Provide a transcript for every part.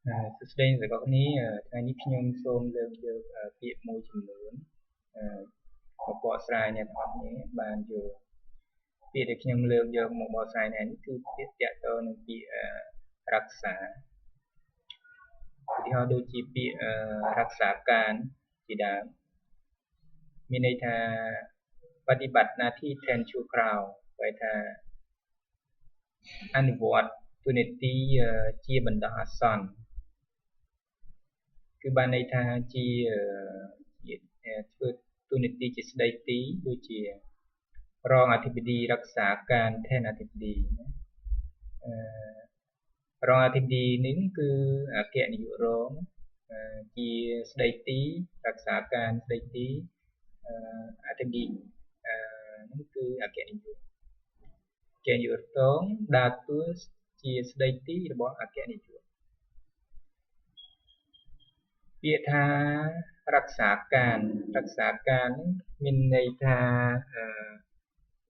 សួស្តីអ្នកទាំងអស់គ្នាថ្ងៃនេះខ្ញុំសូមលើកយកពាក្យមួយចំនួនមកបកស្រាយអ្នកទាំងអស់គ្នាបានយល់ពាក្យដែលខ្ញុំលើកយកមកបកស្រាយនេះគឺពាក្យតាក់ទងនឹងពាក្យរក្សាឧទាហរណ៍ដូចជាពាក្យរក្សាការជាដើមមានន័យថាបដិបត្តិหน้าที่แทนชั่วคราวបែរថាអនុវត្តតួនាទីជាបណ្ដោះអាសន្នគឺបានន័យថាជាធ្វើតួនាទីជាស្ដីទីដូចជារងអធិបតីរក្សាការแทนអធិបតីរងអធិបតីនេះគឺអគ្គនាយករងជាស្ដីទីរក្សាការស្ដីទីអធិបតីនេះគឺអគ្គនាយករងដើរតួជាស្ដីទីរបស់អគ្គនាយកពាក្យថារក្សាការមានន័យថា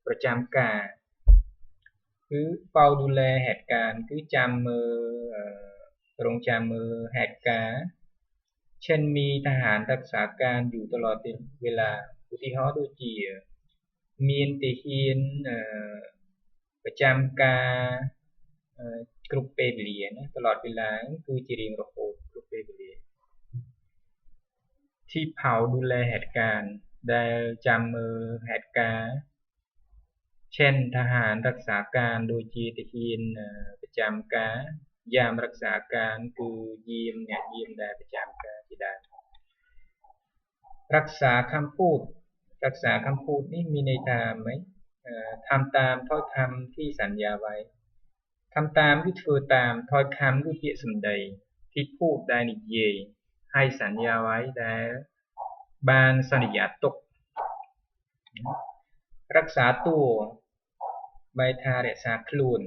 ប្រចាំការគឺเฝ้าดูแลเหตุการณ์គឺចាំមើលរងចាំមើលហេតុការណ៍เช่นมีทหารรักษาการอยู่ตลอดเวลาឧទាហរណ៍ដូចជាមានទាហានប្រចាំការគ្រប់ពេលវេលាណាតลอดเวลาគឺជារៀងរហូតគ្រប់ពេលវេលាที่เผาดูแลเหตุการណ៍ដែលចាំមើលហេតុការណ៍เช่นทหารรักษาการដូចជាទាហានប្រចាំការយាមរក្សាការគឺយាមអ្នកយាមដែលប្រចាំការជាដើមរក្សាคำพูดនេះមានន័យថាម៉េចทำตามถ้อยคำที่สัญญาไว้ทำตามគឺធ្វើតាមถ้อยคำគឺពាក្យសម្ដីที่พูดដែលនិយាយให้สัญญาไว้ដែលបានសន្យាទុករក្សាតួបែរថារក្សាខ្លួន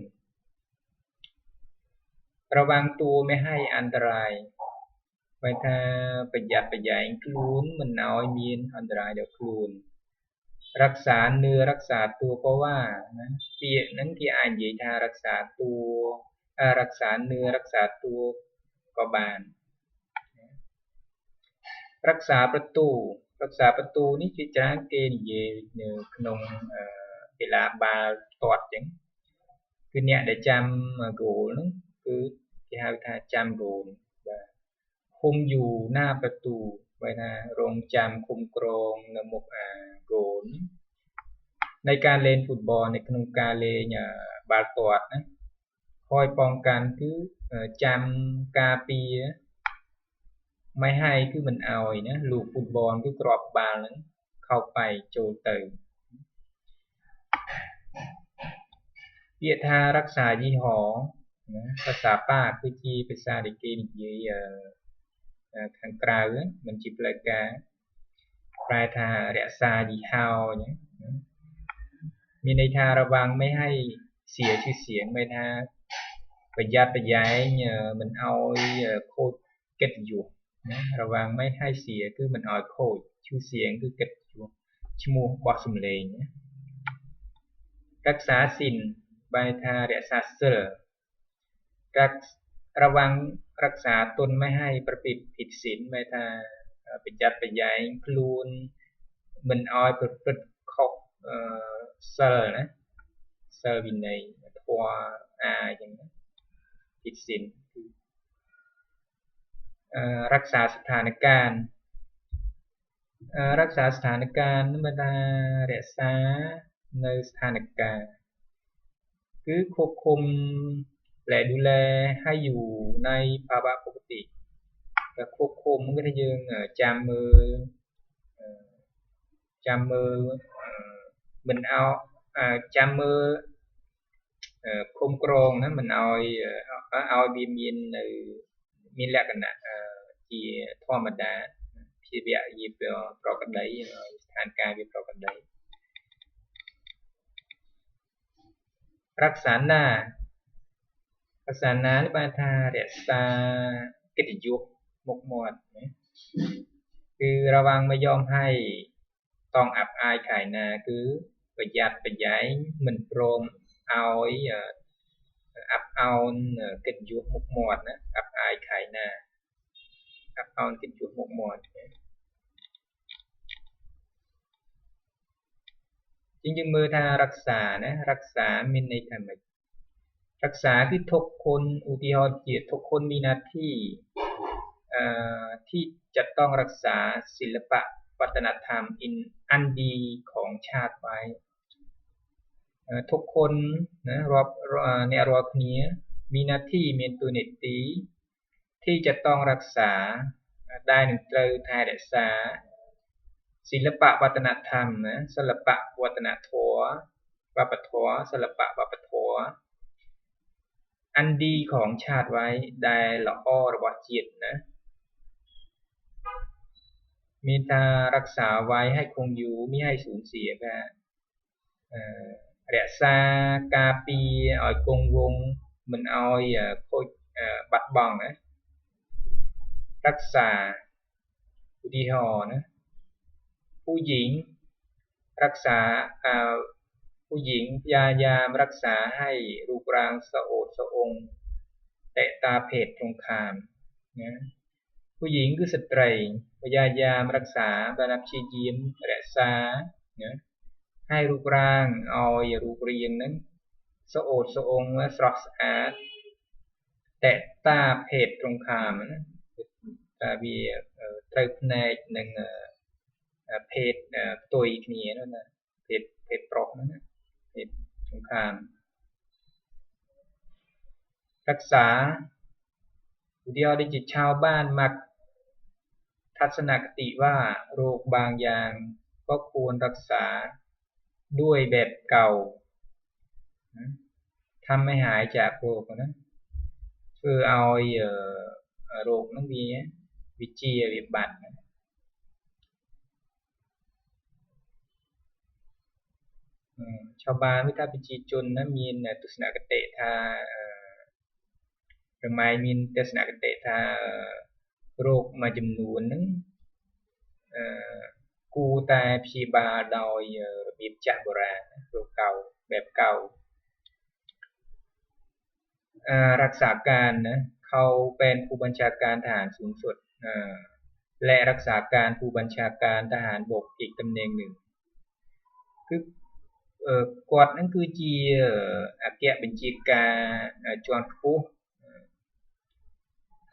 ระวังตัวไม่ให้อันตรายបែរថាប្រយ័ត្នប្រយែងខ្លួនមិនឲ្យមានអន្តរាយដល់ខ្លួនរក្សានឿរក្សាតួក៏ว่าណាពាក្យហ្នឹងគេអាចនិយាយថារក្សាតួរក្សានឿរក្សាតួក៏បានរក្សាប្រទូនេះជាច្រើនគេនិយាយនៅក្នុងកីឡាបាល់ទាត់អញ្ចឹងគឺអ្នកដែលចាំហ្គោលហ្នឹងគឺគេហៅថាចាំហ្គោលបាទឃុំอยู่หน้าប្រទូបែរថារងចាំឃុំក្រងនៅមុខហ្គោលនៃការលេងហ្វូតបលនៅក្នុងការលេងបាល់ទាត់ណាคอยป้องกันគឺចាំការពារไม่ให้គឺមិនអោយណាลูกហ្វូតបលគឺគ្រាប់បាល់ហ្នឹងเข้าไปចូលទៅពាក្យថារក្សាយីហោណាភាសាប៉ាគឺជាភាសាដែលគេនិយាយខាងក្រៅមិនជាផ្លូវការប្រែថារក្សាយីហោមានន័យថាระวังไม่ให้เสียชื่อเสียงមានថាប្រយ័ត្នប្រយែងមិនអោយខូចកិត្តិយសណាระวังไม่ให้เสียគឺមិនអោយខូចชื่อเสียงគឺកិត្តិយសឈ្មោះបោះសម្លេងណារក្សាศีលបែរថារក្សាសិលระวังរក្សាទុនไม่ให้ប្រព្រឹត្តผิดศีลបែរថាប្រយ័ត្នប្រយែងខ្លួនមិនអោយប្រព្រឹត្តខុសសិលណាសិលវិន័យធម៌អញ្ចឹងណាผิดศีลគឺរក្សាស្ថានភាពរក្សាស្ថានភាពនឹងមានថារក្សានៅស្ថានភាពគឺควបคุมและดูแลให้อยู่ในภาวะปกติแต่ควบคุมគឺថាយើងចាំមើលមិនអោចាំមើលគុំក្រងណាមិនអោយវាមាននៅមានលក្ខណៈជាធម្មតាភាវៈជាប្រកដីស្ថានភាពវាប្រកដីរក្សាណានេះបានថារក្សាកិត្តិយសមុខមាត់ណាគឺระวังไม่ยอมให้ต้องอับอายขายหน้าគឺប្រយ័ត្នប្រយែងមិនព្រមឲ្យអាប់អោនកិត្តិយសមុខមាត់ណាអាប់អายខายหน้า មុខមាត់ជាងយើងមើលថារក្សាណារក្សាមានន័យថាម៉េចរក្សាគឺทุกคนឧទាហរណ៍ជាทุกคนมีหน้าที่ที่จะต้องรักษาศิลปะวัฒนธรรมอันดีของชาติไว้ทุกคนนะអ្នករាល់គ្នាมีหน้าที่មានតួនាទីที่จะต้องรักษาដែលនឹងត្រូវថែរក្សាศิลปะวัฒนธรรมណាសិល្បៈវឌ្ឍនធម៌វប្បធម៌សិល្បៈវប្បធម៌อันดีของชาติไว้ដែលល្អរបស់ជាតិណាមានថារក្សាไว้ให้คงอยู่มิให้สูญเสียការរក្សាការពារឲ្យគង់វង្សមិនឲ្យខូចបាត់បង់ណារក្សាឧទាហរណ៍ណាผู้หญิงรักษาผู้หญิงพยายามรักษาให้รูปร่างสะโอดสะองแต่ตาเพศตรงข้ามนะผู้หญิงคือสตรีพยายามรักษาបានព្យាយាមរក្សាណាให้រូបរាងឲ្យរូបរាងហ្នឹងសะโอดสะองស្រស់ស្អាតតែតាភេទตรงข้ามណាថាវាត្រូវផ្នែកនឹងភេទផ្ទុយគ្នានោះណាភេទប្រុសហ្នឹងណាភេទសង្ខាមรักษาឧទាហរណ៍ដូចជាชาวบ้านมักทัศนคติว่าโรคบางอย่างก็ควรรักษาด้วยแบบเก่าทำให้หายจากโรคนะធ្វើឲ្យโรคហ្នឹងវាជាវាបាត់ណាชาวบ้านวิชาប្រជាជនណាមានទស្សនគតិថាប្រម៉ែមានទស្សនគតិថាโรคមួយចំនួនហ្នឹងគួរតែព្យាបាលដោយរបៀបចាស់បុរាណโรคเก่าแบบเก่ารักษาการนะเขาเป็นผู้บัญชาการทหารสูงสุดและรักษาการผู้บัญชาการทหารบกอีกตำแหน่งหนึ่งគឺគាត់ហ្នឹងគឺជាអគ្គបញ្ជាការជាន់ខ្ពស់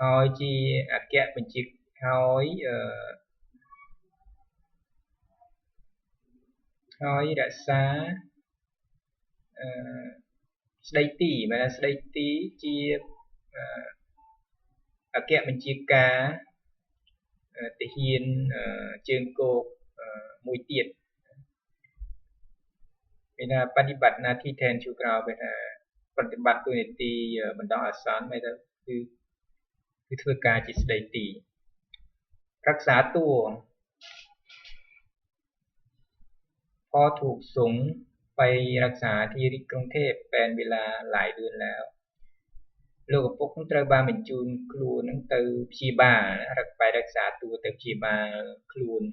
ហើយជាអគ្គបញ្ជាហើយរក្សាស្ដីទីមែនស្ដីទីជាអគ្គបញ្ជាការទាហានជើងគោកមួយទៀតមានថាបដិបត្តិหน้าที่แทนชั่วคราวเป็นปฏิบัติតួនាទីបណ្ដោះអាសន្នមែនទៅគឺធ្វើការជាស្ដីទីรักษาตัวพอถูกส่งไปรักษาที่กรุงเทพเป็นเวลาหลายเดือนแล้วលោកឪពុកត្រូវបានបញ្ជូនខ្លួននឹងទៅព្យាបាលรักษาตัวទៅព្យាបាលខ្លួន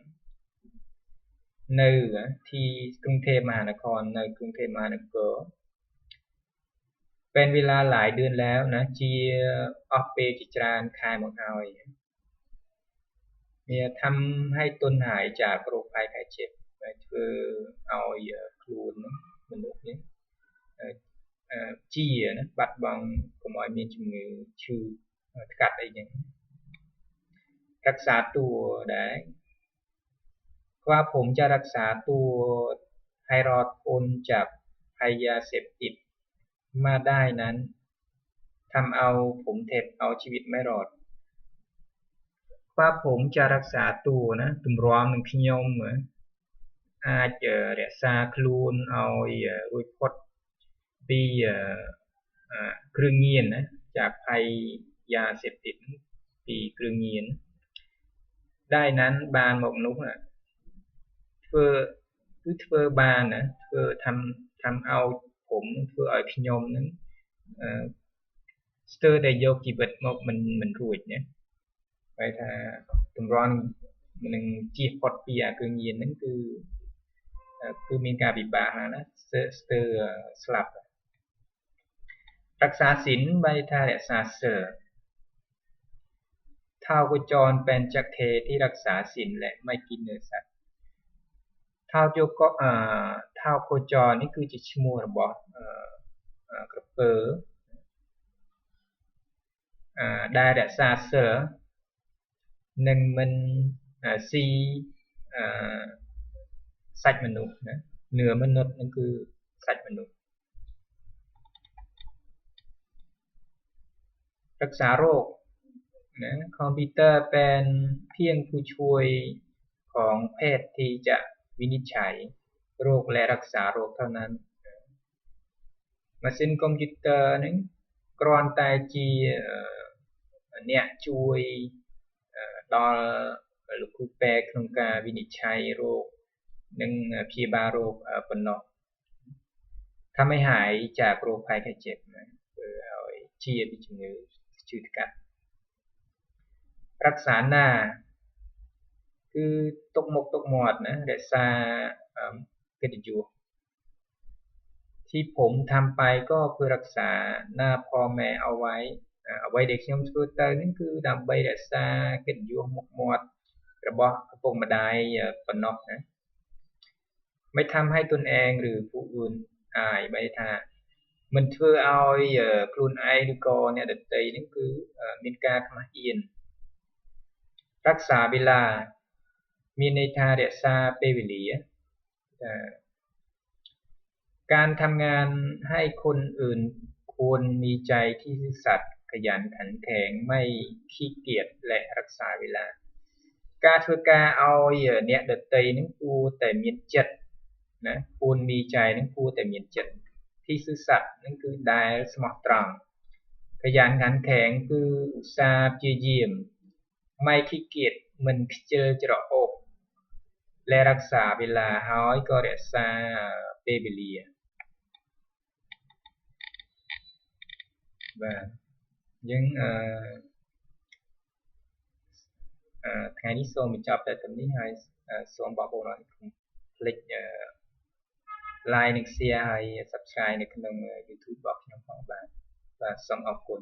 នៅที่กรุงเทพมหานครនៅกรุงเทพมหานครเป็นเวลาหลายเดือนแล้วนะជាអស់ពេលជាច្រើនខែមកហើយវាทำให้ទន់หายจากโรคภัยไข้เจ็บធ្វើឲ្យខ្លួនមនុស្សនេះជាណាបាត់បង់កុំឲ្យមានជំងឺឈឺថ្កាត់អីចឹងรักษาตัวได้ว่าผมจะรักษาตัวให้รอดพ้นจากภัยยาเสพติดมาได้นั้นทำเอาผมเท็จเอาชีวิตไม่รอดว่าผมจะรักษาตัวนะទម្រាំនឹងខ្ញុំអាចរក្សាខ្លួនឲ្យរួចផុតពីគ្រឿងញៀនណាจากภัยยาเสพติดពីគ្រឿងញៀនได้นั้นបានមកនោះធ្វើបានណាធ្វើทำឲ្យผมធ្វើឲ្យខ្ញុំនឹងស្ទើរតែយកជីវិតមកមិនរួចណាបែរថាតម្រាំនឹងជៀសផុតពីគ្រឿងញៀនហ្នឹងគឺមានការពិបាកណាស្ទើរស្លាប់រក្សាศีលបែរថារក្សាសិល ថោកចរเป็นจักรเคที่รักษาศีลและไม่กินเนื้อสัตว์ថោកចរនេះគឺជាឈ្មោះរបស់ក្រពើដែលរក្សាសិលនិងមិនស៊ីសាច់មនុស្សណាเนื้อมนุษย์นั่นคือសាច់មនុស្សรักษาโรคนะคอมพิวเตอร์เป็นเพียงผู้ช่วยของแพทย์ที่จะวินิจฉัยโรคและรักษาโรคเท่านั้นម៉ាស៊ីនកុំព្យូទ័រនឹងគ្រាន់តែជាអ្នកជួយដល់លោកគ្រូពេទ្យក្នុងការវិនិច្ឆ័យโรคនិងព្យាបាលโรคប៉ុណ្ណោះทำให้หายจากโรคภัยไข้เจ็บนะคือឲ្យជាពីជំងឺឈឺថ្កាត់รักษาหน้าคือទុកមុខទុកមាត់ណារក្សាកិត្តិយសที่ผมทำไปก็เพื่อรักษาหน้าพ่อแม่เอาไว้អ្វីដែលខ្ញុំធ្វើទៅនេះគឺដើម្បីរក្សាកិត្តិយសមុខមាត់របស់ឪពុកម្ដាយប៉ុណ្ណោះណាไม่ทำให้ตนเองหรือผู้อื่นอายไม่ថាមិនធ្វើឲ្យខ្លួនឯងឬក៏អ្នកដទៃនេះគឺមានការខ្មាស់អៀនรักษาเวลาមានន័យថារក្សាពេលវេលាการทำงานให้คนอื่นควรมีใจที่ซื่อสัตย์ขยันขันแข็งไม่ขี้เกียจและรักษาเวลาការធ្វើការឲ្យអ្នកដទៃនឹងគួរតែមានចិត្តណាគួរมีใจនឹងគួរតែមានចិត្តที่ซื่อสัตย์នឹងគឺដែលស្មោះត្រង់ขยันขันแข็งគឺឧស្សាហ៍ព្យាយាមไม่ขี้เกียจមិនខ្ជិលច្រអូសและรักษาเวลาហើយក៏រក្សាពេលវេលាបាទយើងថ្ងៃនេះសូមបញ្ចប់តែត្រឹមនេះហើយសូមបងប្អូនអរគុណคลิก like និង share ហើយ subscribe នៅក្នុង YouTube របស់ខ្ញុំផងបាទសូមអរគុណ